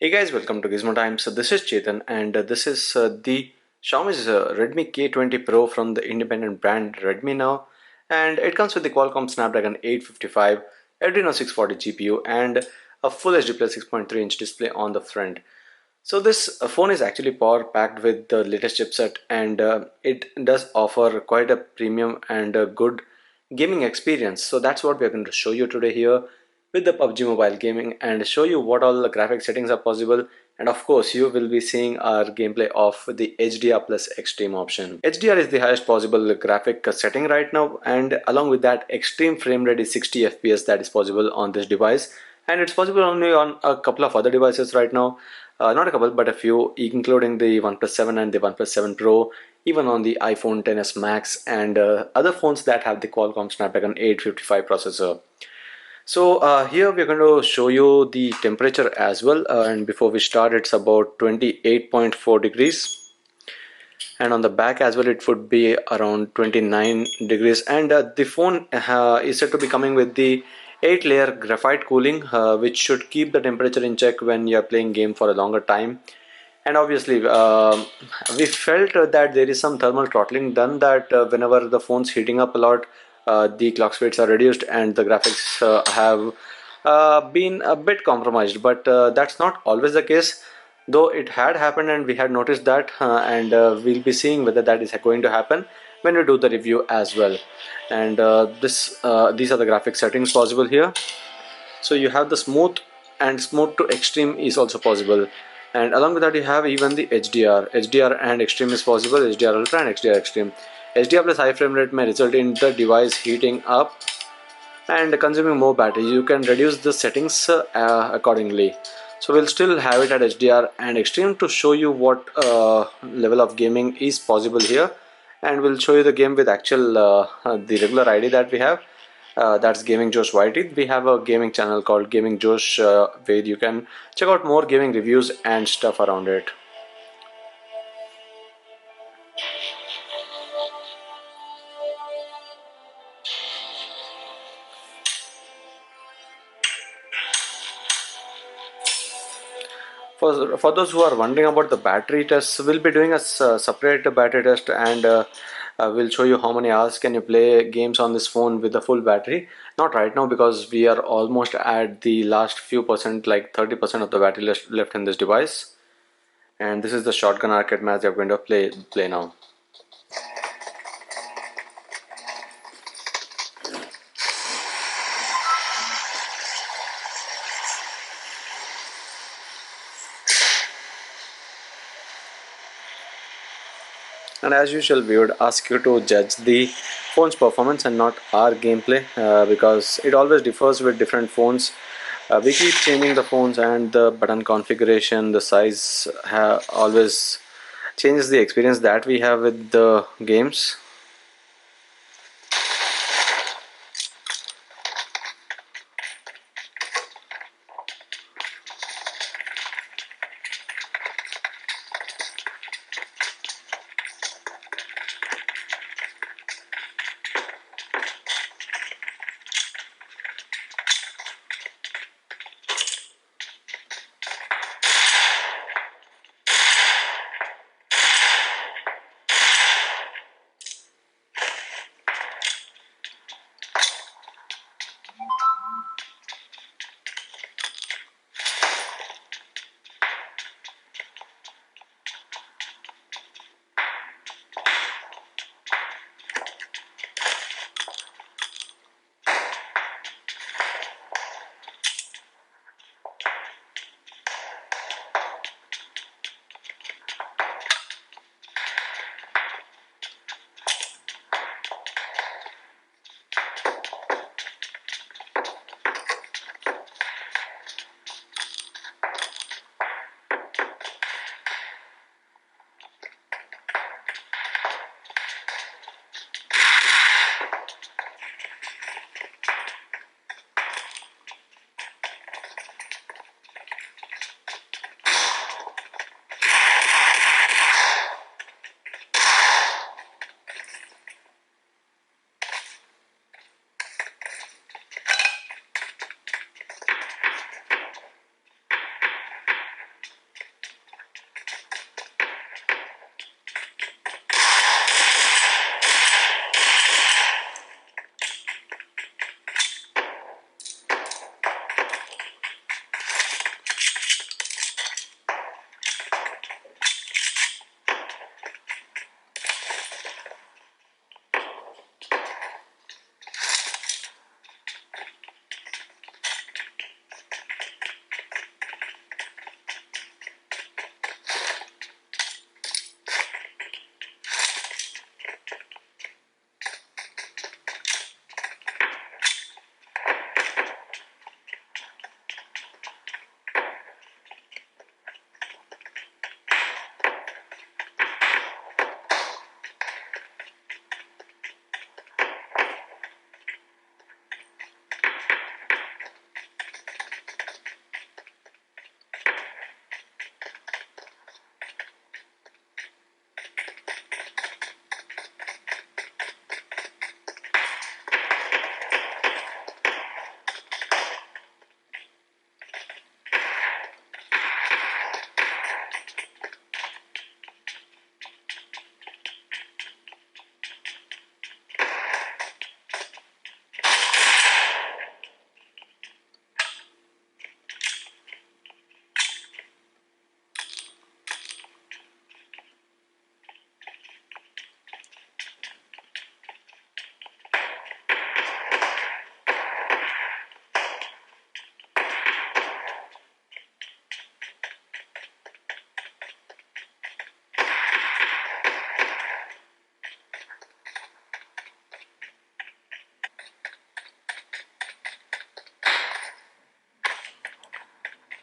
Hey guys, welcome to Gizmo Time. So this is Chetan, and this is the Xiaomi's Redmi K20 Pro from the independent brand Redmi now, and it comes with the Qualcomm Snapdragon 855, Adreno 640 GPU, and a Full HD Plus 6.3-inch display on the front. So this phone is actually power packed with the latest chipset, and it does offer quite a premium and a good gaming experience. So that's what we're going to show you today here with the PUBG Mobile gaming and show you what all the graphic settings are possible. And of course, you will be seeing our gameplay of the HDR plus Extreme option. HDR is the highest possible graphic setting right now, and along with that, extreme frame rate is 60 FPS that is possible on this device, and it's possible only on a couple of other devices right now. Not a couple, but a few, including the OnePlus 7 and the OnePlus 7 Pro, even on the iPhone XS Max and other phones that have the Qualcomm Snapdragon 855 processor. So here we're going to show you the temperature as well, and before we start, it's about 28.4 degrees, and on the back as well it would be around 29 degrees, and the phone is said to be coming with the 8 layer graphite cooling, which should keep the temperature in check when you're playing game for a longer time. And obviously we felt that there is some thermal throttling done, that whenever the phone's heating up a lot, the clock speeds are reduced and the graphics have been a bit compromised, but that's not always the case, though it had happened and we had noticed that, and we'll be seeing whether that is going to happen when we do the review as well. And these are the graphic settings possible here. So you have the smooth, and smooth to extreme is also possible, and along with that you have even the HDR and extreme is possible, HDR ultra and HDR extreme. HDR plus high frame rate may result in the device heating up and consuming more battery. You can reduce the settings accordingly. So we'll still have it at HDR and extreme to show you what level of gaming is possible here, and we'll show you the game with actual the regular ID that we have. That's Gaming Josh YT. We have a gaming channel called Gaming Josh, where you can check out more gaming reviews and stuff around it. For those who are wondering about the battery tests, we'll be doing a separate battery test, and we'll show you how many hours can you play games on this phone with the full battery. Not right now, because we are almost at the last few percent, like 30% of the battery left in this device. And this is the shotgun arcade match that we're going to play now. And as usual, we would ask you to judge the phone's performance and not our gameplay, because it always differs with different phones. We keep changing the phones, and the button configuration, the size always changes the experience that we have with the games.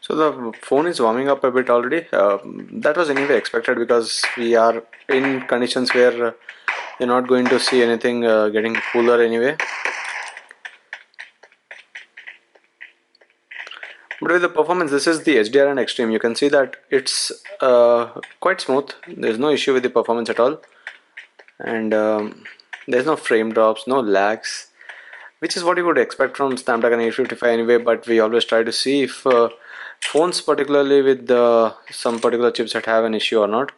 So the phone is warming up a bit already. That was anyway expected because we are in conditions where you're not going to see anything getting cooler anyway. But with the performance, this is the HDR and Extreme. You can see that it's quite smooth. There's no issue with the performance at all, and there's no frame drops, no lags, which is what you would expect from Snapdragon 855 anyway. But we always try to see if phones, particularly with some particular chipset, have an issue or not.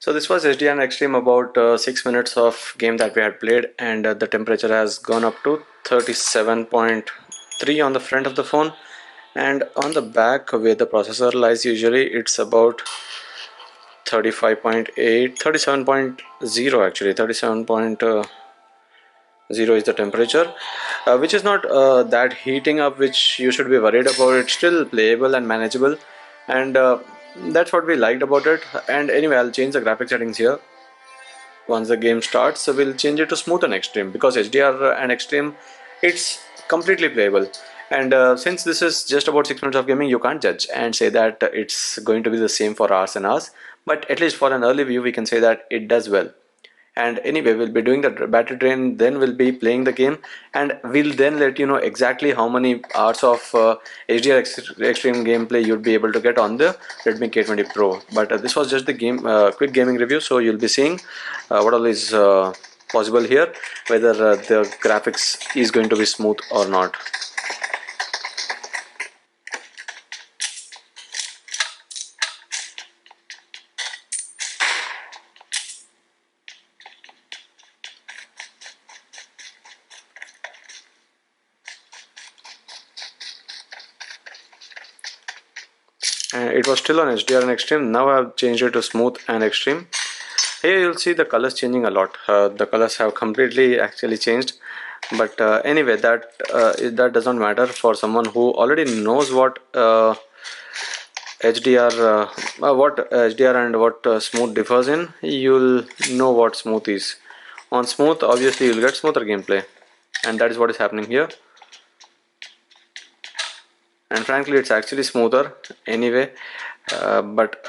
So this was HDR Extreme, about 6 minutes of game that we had played, and the temperature has gone up to 37.3 on the front of the phone, and on the back where the processor lies usually it's about 35.8, 37.0 actually, 37.0 is the temperature, which is not that heating up which you should be worried about. It's still playable and manageable, and that's what we liked about it. And anyway, I'll change the graphic settings here. Once the game starts, so we'll change it to smooth and extreme, because HDR and extreme, it's completely playable. And since this is just about 6 minutes of gaming, you can't judge and say that it's going to be the same for hours and hours, but at least for an early view we can say that it does well. And anyway, we'll be doing the battery drain, then we'll be playing the game, and we'll then let you know exactly how many hours of HDR Extreme gameplay you'll be able to get on the Redmi K20 Pro. But this was just the game quick gaming review, so you'll be seeing what all is possible here, whether the graphics is going to be smooth or not. It was still on HDR and extreme. Now I've changed it to smooth and extreme. Here you'll see the colors changing a lot. The colors have completely actually changed. But anyway, that does not matter for someone who already knows HDR, what HDR and what smooth differs in. You'll know what smooth is. On smooth, obviously you'll get smoother gameplay, and that is what is happening here. And frankly, it's actually smoother anyway. But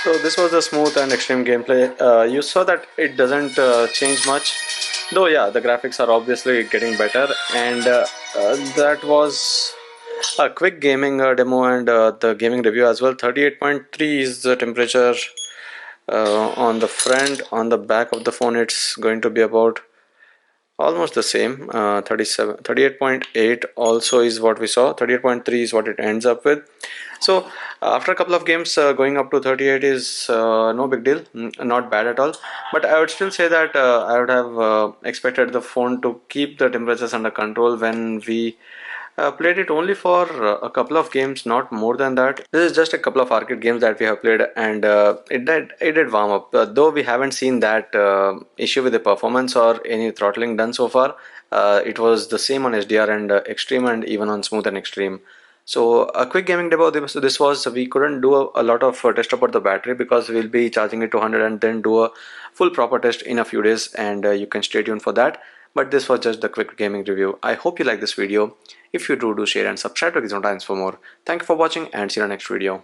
So this was the smooth and extreme gameplay. You saw that it doesn't change much, though. Yeah, the graphics are obviously getting better, and that was a quick gaming demo and the gaming review as well. 38.3 is the temperature on the front. On the back of the phone, it's going to be about almost the same. 38.8 also is what we saw. 38.3 is what it ends up with. So after a couple of games, going up to 38 is no big deal. Not bad at all. But I would still say that I would have expected the phone to keep the temperatures under control when we played it only for a couple of games, not more than that. This is just a couple of arcade games that we have played, and it did warm up. Though we haven't seen that issue with the performance or any throttling done so far. It was the same on HDR and Extreme, and even on Smooth and Extreme. So a quick gaming demo. This was, we couldn't do a lot of test about the battery because we'll be charging it to 100 and then do a full proper test in a few days, and you can stay tuned for that. But this was just the quick gaming review. I hope you like this video. If you do, share and subscribe to Gizmo Times for more. Thank you for watching and see you in the next video.